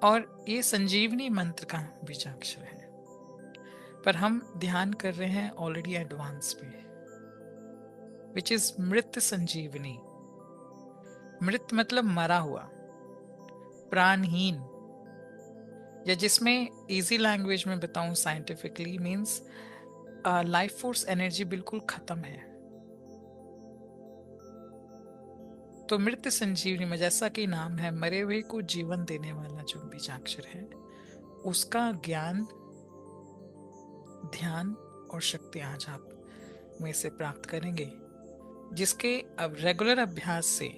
और ये संजीवनी मंत्र का बीजाक्षर है, पर हम ध्यान कर रहे हैं ऑलरेडी एडवांस पे, विच इज मृत संजीवनी। मृत मतलब मरा हुआ, प्राणहीन, या जिसमें इजी लैंग्वेज में बताऊं scientifically means life force energy बिल्कुल खत्म है। तो मृत संजीवनी में, जैसा कि नाम है, मरे हुए को जीवन देने वाला जो बीजाक्षर है, उसका ज्ञान, ध्यान और शक्ति आज आप में से प्राप्त करेंगे, जिसके अब रेगुलर अभ्यास से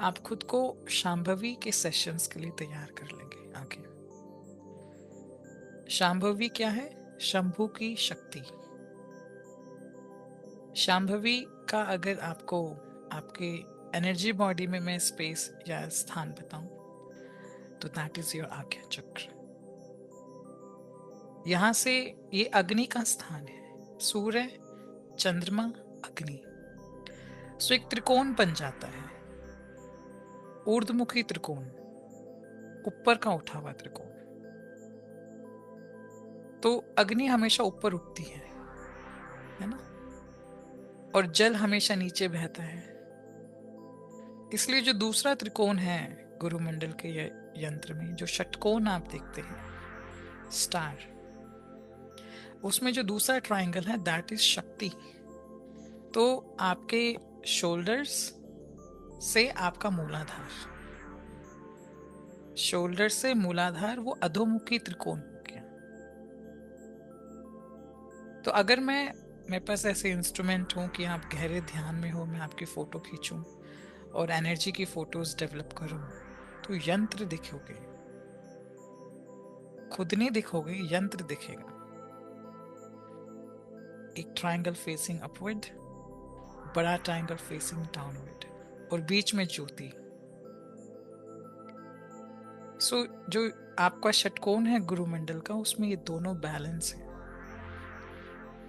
आप खुद को शांभवी के सेशंस के लिए तैयार कर लेंगे आगे। शांभवी क्या है? शंभु की शक्ति। शांभवी का अगर आपको आपके एनर्जी बॉडी में मैं स्पेस या स्थान बताऊं तो दैट इज योर आज्ञा चक्र। यहां से ये अग्नि का स्थान है, सूर्य, चंद्रमा, अग्नि। सो एक त्रिकोण बन जाता है, ऊर्ध्वमुखी त्रिकोण, ऊपर का उठा हुआ त्रिकोण। तो अग्नि हमेशा ऊपर उठती है ना, और जल हमेशा नीचे बहता है। इसलिए जो दूसरा त्रिकोण है गुरुमंडल के यंत्र में, जो षटकोण आप देखते हैं स्टार, उसमें जो दूसरा ट्रायंगल है दैट इज शक्ति। तो आपके शोल्डर्स से आपका मूलाधार, शोल्डर से मूलाधार, वो अधोमुखी त्रिकोण हो गया। तो अगर मेरे पास ऐसे इंस्ट्रूमेंट हो कि आप गहरे ध्यान में हो, मैं आपकी फोटो खींचूं और एनर्जी की फोटोज डेवलप करूं, तो यंत्र दिखोगे, खुद नहीं दिखोगे, यंत्र दिखेगा। एक ट्रायंगल फेसिंग अपवर्ड, बड़ा ट्रायंगल फेसिंग डाउनवर्ड, और बीच में ज्योति। सो जो आपका षटकोण है गुरुमंडल का, उसमें ये दोनों बैलेंस है।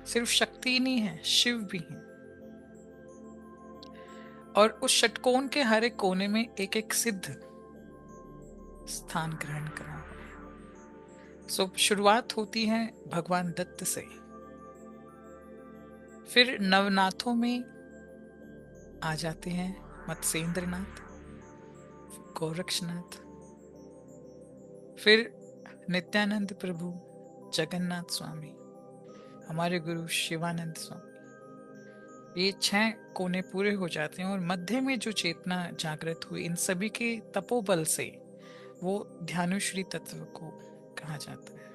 सिर्फ शक्ति ही नहीं है, शिव भी है। और उस षटकोण के हर एक कोने में एक एक सिद्ध स्थान ग्रहण करा हुआ है। सो शुरुआत होती है भगवान दत्त से, फिर नवनाथों में आ जाते हैं मत्स्येंद्रनाथ, गोरक्षनाथ, फिर नित्यानंद प्रभु, जगन्नाथ स्वामी, हमारे गुरु शिवानंद स्वामी। ये 6 कोने पूरे हो जाते हैं, और मध्य में जो चेतना जागृत हुई इन सभी के तपोबल से, वो ध्यानुश्री तत्व को कहा जाता है।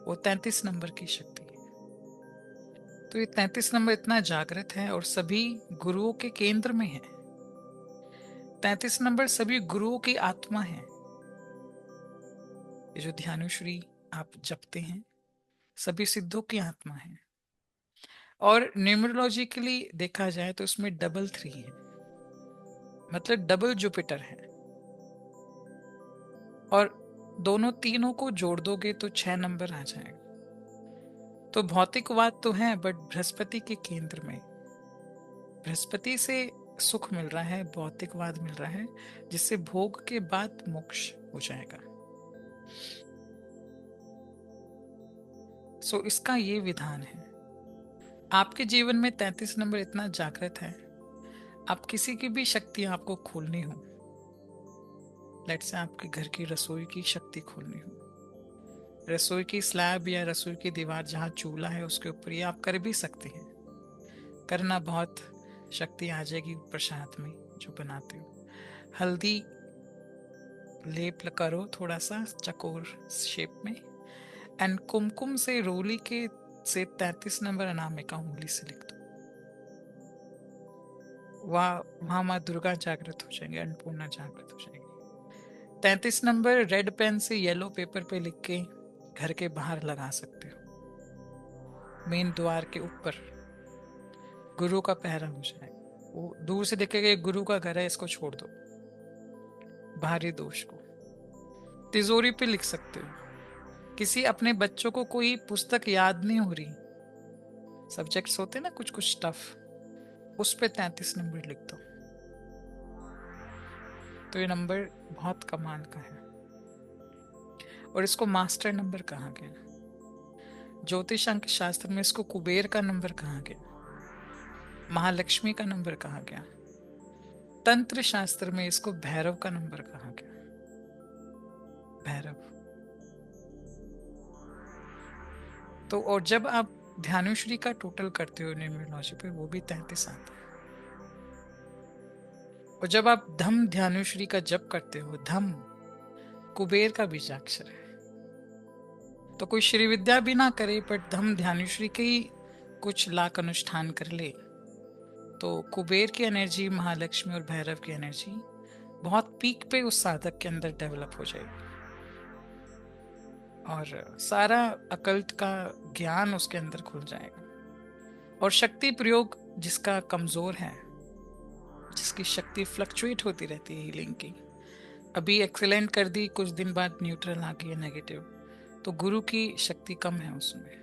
वो 33 नंबर की शक्ति है। तो ये 33 नंबर इतना जागृत है और सभी गुरुओं के केंद्र में है। 33 नंबर सभी गुरुओं की आत्मा है। ये जो ध्यानुश्री आप जपते हैं, सभी सिद्धों की आत्मा है। और न्यूमरोलॉजिकली देखा जाए तो उसमें डबल 3 है, मतलब डबल जुपिटर है। और दोनों तीनों को जोड़ दोगे तो 6 नंबर आ जाएगा। तो भौतिकवाद तो है, बट बृहस्पति के केंद्र में, बृहस्पति से सुख मिल रहा है, भौतिकवाद मिल रहा है, जिससे भोग के बाद मोक्ष हो जाएगा। सो इसका ये विधान है। आपके जीवन में 33 नंबर इतना जागृत है, आप किसी की भी शक्ति आपको खोलनी हो, लेट से आपके घर की रसोई की शक्ति खोलनी हो, रसोई की स्लैब या रसोई की दीवार जहाँ चूल्हा है उसके ऊपर, ये आप कर भी सकते हैं। करना, बहुत शक्ति आ जाएगी प्रसाद में जो बनाते हो। हल्दी लेप करो थोड़ा सा चकोर शेप में, एंड कुमकुम से रोली के से 33 नंबर अनामिका उंगली से लिख दो। वहां माँ दुर्गा जागृत हो जाएंगे, अन्नपूर्णा जागृत हो जाएगी। 33 नंबर रेड पेन से येलो पेपर पे लिख के घर के बाहर लगा सकते हो, मेन द्वार के ऊपर। गुरु का पहरा हो जाए, वो दूर से दिखेगा गुरु का घर है, इसको छोड़ दो, बाहरी दोष को। तिजोरी पे लिख सकते हो। किसी अपने बच्चों को कोई पुस्तक याद नहीं हो रही, सब्जेक्ट्स होते ना कुछ कुछ टफ, उस पे 33 नंबर लिख दो। तो ये नंबर बहुत कमाल का है। और इसको मास्टर नंबर कहा गया। ज्योतिष अंक शास्त्र में इसको कुबेर का नंबर कहा गया, महालक्ष्मी का नंबर कहा गया। तंत्र शास्त्र में इसको भैरव का नंबर कहा गया, भैरव। तो और जब आप ध्यानुश्री का टोटल करते हो न्यूमरोलॉजी पे, वो भी 33 आता है। और जब आप धम ध्यानुश्री का जप करते हो, धम कुबेर का बीजाक्षर है। तो कोई श्री विद्या भी ना करे, बट धम ध्यानुश्री के ही कुछ लाख अनुष्ठान कर ले, तो कुबेर की एनर्जी, महालक्ष्मी और भैरव की एनर्जी बहुत पीक पे उस साधक के अंदर डेवलप हो जाएगी, और सारा अकल्ट का ज्ञान उसके अंदर खुल जाएगा। और शक्ति प्रयोग जिसका कमजोर है, जिसकी शक्ति फ्लक्चुएट होती रहती है हीलिंग की, अभी एक्सीलेंट कर दी, कुछ दिन बाद न्यूट्रल आ गई, नेगेटिव, तो गुरु की शक्ति कम है उसमें।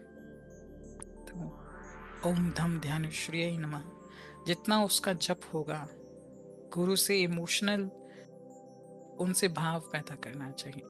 तो ओम धम ध्यानुश्री नमः जितना उसका जप होगा, गुरु से इमोशनल उनसे भाव पैदा करना चाहिए।